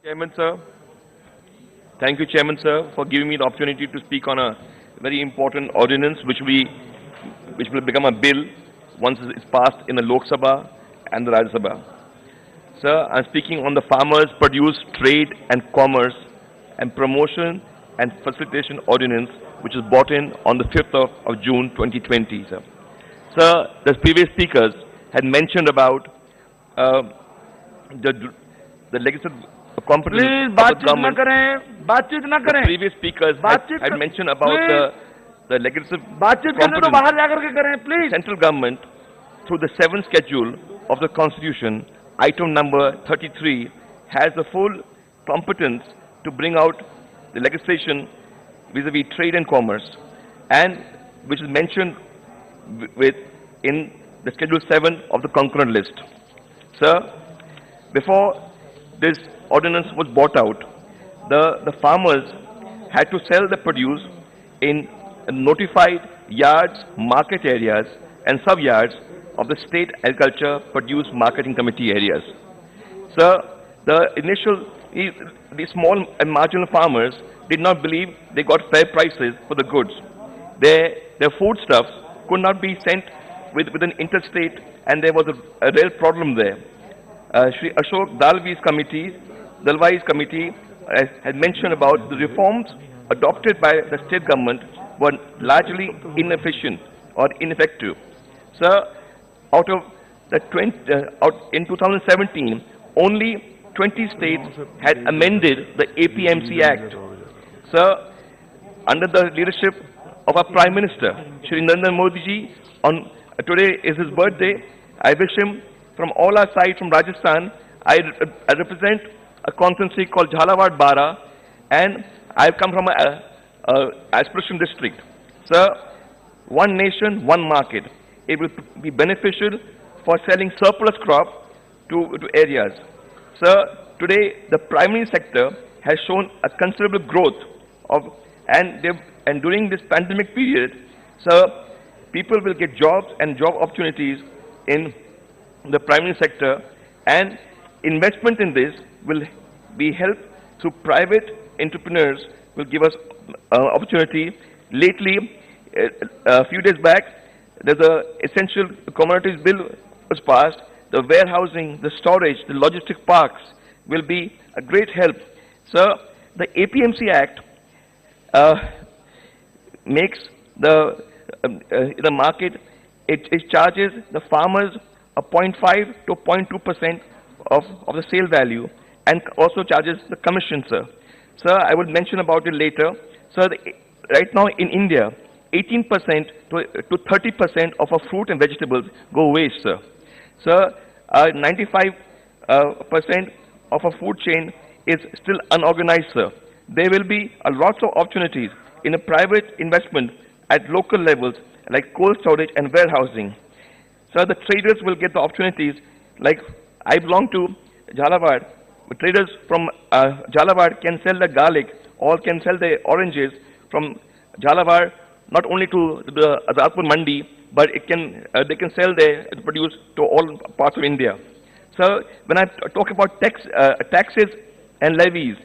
Chairman, sir. Thank you, Chairman, sir, for giving me the opportunity to speak on a very important ordinance which will become a bill once it's passed in the Lok Sabha and the Rajya Sabha. Sir, I'm speaking on the Farmers Produce Trade and Commerce and Promotion and Facilitation Ordinance, which was brought in on the 5th of June 2020, sir. Sir, the previous speakers had mentioned about uh, the legislative competence please of the बातचीत न government. करें, बातचीत न The करें, previous speakers had mentioned about the legislative बातचीत करने तो competence. बाहर जाकर के करें please. Central government, through the 7th schedule of the Constitution, item number 33, has the full competence to bring out the legislation vis-a-vis trade and commerce, and which is mentioned in the Schedule 7 of the concurrent list. Sir, before this ordinance was brought out, the farmers had to sell the produce in notified yards, market areas, and sub-yards of the State Agriculture Produce Marketing Committee areas. Sir, the small and marginal farmers did not believe they got fair prices for the goods. Their foodstuffs could not be sent with an interstate, and there was a real problem there. Shri Ashok Dalvi's committee had mentioned about the reforms adopted by the state government were largely inefficient or ineffective. Sir, out of the in 2017, only 20 states had amended the APMC Act. Sir, under the leadership of our Prime Minister, Shri Narendra Modi ji, today is his birthday. I wish him from all our sides from Rajasthan. I represent a constituency called Jhalawad Bara, and I've come from a aspiration district. Sir, one nation, one market. It will be beneficial for selling surplus crop to areas. Sir, today the primary sector has shown a considerable growth and during this pandemic period, sir, people will get jobs and job opportunities in the primary sector, and investment in this will be helped through private entrepreneurs will give us opportunity. Lately, a few days back, there's a essential commodities bill was passed. The warehousing, the storage, the logistic parks will be a great help. Sir, the APMC Act makes the market, it charges the farmers a 0.5 to 0.2% of the sale value, and also charges the commission, sir. Sir, I will mention about it later. Sir, right now in India, 18% to 30% of our fruit and vegetables go waste, sir. Sir, 95% of our food chain is still unorganized, sir. There will be lots of opportunities in a private investment at local levels like cold storage and warehousing. Sir, the traders will get the opportunities like I belong to Jhalawad. Traders from Jhalawad can sell the garlic or can sell the oranges from Jhalawad not only to the Azadpur Mandi, but they can sell their produce to all parts of India. So when I talk about taxes and levies,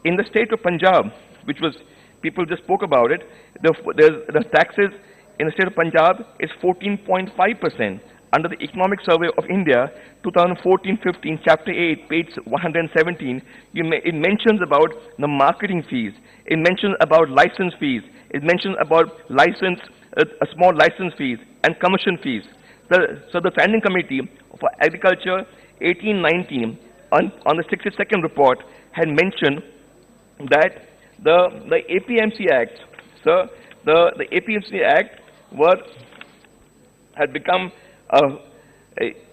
in the state of Punjab, which was people just spoke about it, the taxes in the state of Punjab is 14.5%. Under the Economic Survey of India, 2014-15, Chapter 8, page 117, it mentions about the marketing fees. It mentions about license fees. It mentions about small license fees and commission fees. So the Standing Committee for Agriculture 1819 on the 62nd report had mentioned that the APMC Act, sir, the APMC Act had become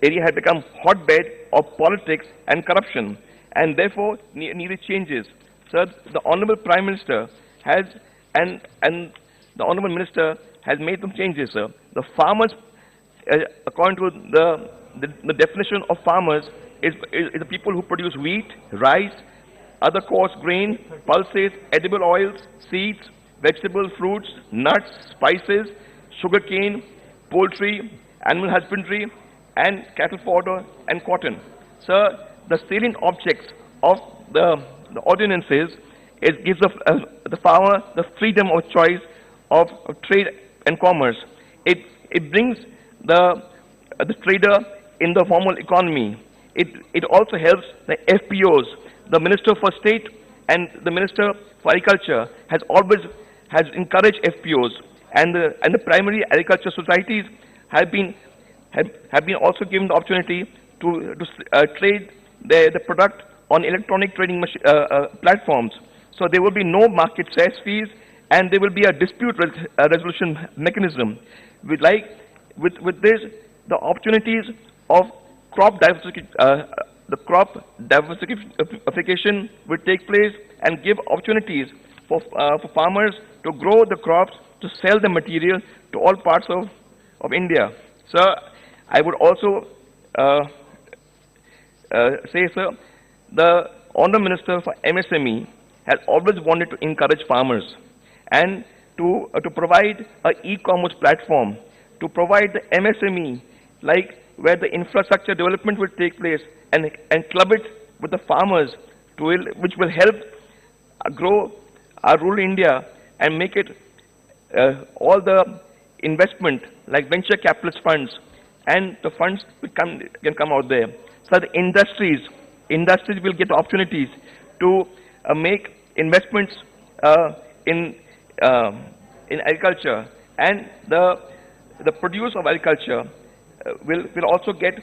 area had become hotbed of politics and corruption, and therefore needed changes. Sir, the Honorable Prime Minister has and the Honorable Minister has made some changes, sir. The farmers, according to the definition of farmers, is the people who produce wheat, rice, other coarse grain, pulses, edible oils, seeds, vegetables, fruits, nuts, spices, sugarcane, poultry, animal husbandry, and cattle fodder and cotton. Sir, the salient objects of the ordinances, it gives the farmer the freedom of choice of trade and commerce. It brings the trader in the formal economy. It also helps the FPOs. The Minister for State and the Minister for Agriculture has encouraged FPOs, and the primary agriculture societies have been also given the opportunity to trade the product on electronic trading platforms. So there will be no market cess fees, and there will be a dispute resolution mechanism. With this, the opportunities of crop diversification will take place and give opportunities for farmers to grow the crops, to sell the material to all parts of India. Sir, I would also say, sir, the Honourable Minister for MSME has always wanted to encourage farmers and to provide an e-commerce platform, to provide the MSME, like where the infrastructure development will take place, and club it with the farmers, which will help grow our rural India and make it all the investment like venture capitalist funds, and the funds can come out there. So the industries will get opportunities to make investments in agriculture, and the produce of agriculture will also get,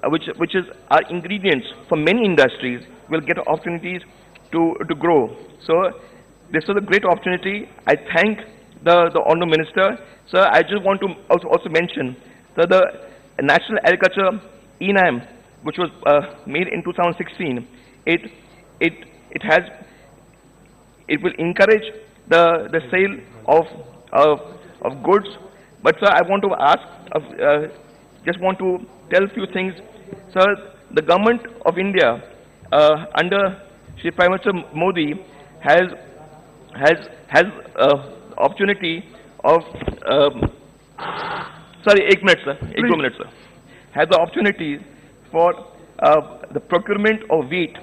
which is our ingredients for many industries, will get opportunities to grow. So this is a great opportunity. I thank the Honourable Minister. Sir, I just want to also mention that the National Agriculture ENAM, which was made in 2016, it will encourage the sale of goods. But sir, I want to ask, just want to tell a few things. Sir, the government of India under Shri Prime Minister Modi has opportunity of sorry, 1 minute, sir. 2 minutes, sir. Has the opportunity for the procurement of wheat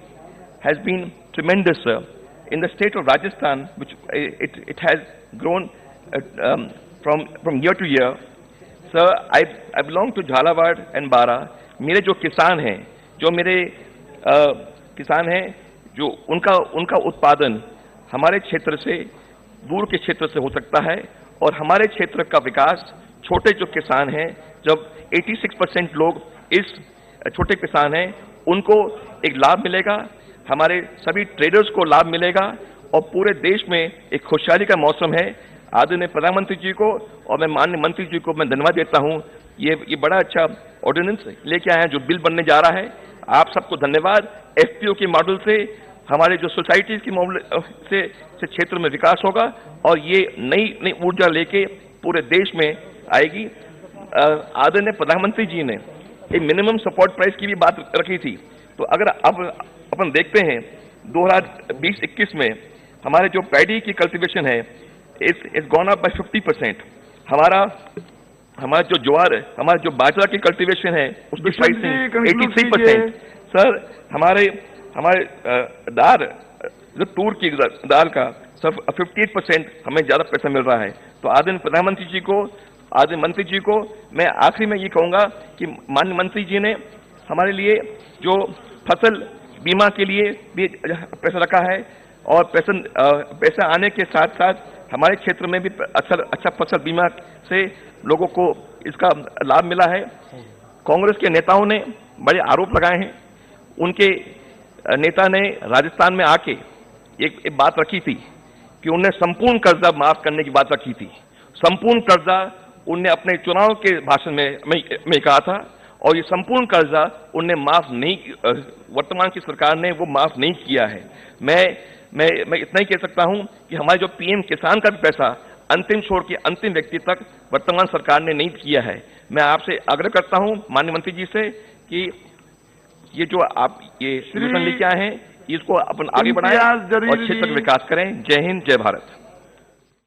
has been tremendous, sir. In the state of Rajasthan, which it has grown from year to year. Sir, I belong to Jhalawad and Bara. मेरे जो किसान हैं, जो उनका उत्पादन हमारे क्षेत्र से दूर के क्षेत्र से हो सकता है, और हमारे क्षेत्र का विकास छोटे जो किसान हैं, जब 86% लोग इस छोटे किसान हैं, उनको एक लाभ मिलेगा, हमारे सभी ट्रेडर्स को लाभ मिलेगा, और पूरे देश में एक खुशहाली का मौसम है। आदरणीय प्रधानमंत्री जी को और मैं माननीय मंत्री जी को मैं धन्यवाद देता हूं। ये बड़ा अच्छा ऑर्डिनेंस लेके आए हैं जो बिल बनने जा रहा है। आप सबको धन्यवाद। एफपीओ के मॉडल से हमारे जो सोसाइटीज के मॉडल से क्षेत्र में विकास होगा, और ये नई ऊर्जा लेके पूरे देश में आएगी। आदरणीय प्रधानमंत्री जी ने एक मिनिमम सपोर्ट प्राइस की भी बात रखी थी, तो अगर अब अपन देखते हैं 2020-21 में हमारे जो पैडी की कल्टीवेशन है इट्स गॉन अप बाय 50%। हमारा जो ज्वार, हमारा जो बाजरा की कल्टीवेशन है उसकी प्राइसिंग 83%। सर, हमारे दाल, जो तूर की दाल का सर 58% हमें ज्यादा पैसा मिल रहा है। तो आदरणीय प्रधानमंत्री जी को, आदरणीय मंत्री जी को मैं आखिरी में ये कहूंगा कि माननीय मंत्री जी ने हमारे लिए जो फसल बीमा के लिए भी पैसा रखा है, और पैसा आने के साथ साथ हमारे क्षेत्र में भी अच्छा फसल बीमा से लोगों को इसका लाभ मिला है। कांग्रेस के नेताओं ने बड़े आरोप लगाए हैं। उनके नेता ने राजस्थान में आके एक बात रखी थी कि उन्हें संपूर्ण कर्जा माफ करने की बात रखी थी। संपूर्ण कर्जा उनने अपने चुनाव के भाषण में कहा था, और ये संपूर्ण कर्जा उन्हें माफ नहीं, वर्तमान की सरकार ने वो माफ नहीं किया है। मैं इतना ही कह सकता हूं कि हमारे जो पीएम किसान का भी पैसा अंतिम छोर के अंतिम व्यक्ति तक वर्तमान सरकार ने नहीं किया है। मैं आपसे आग्रह करता हूं माननीय मंत्री जी से कि ये जो आप ये सोल्यूशन लेके आए हैं, इसको अपन आगे बढ़ाएं और क्षेत्र का विकास करें। जय हिंद, जय भारत।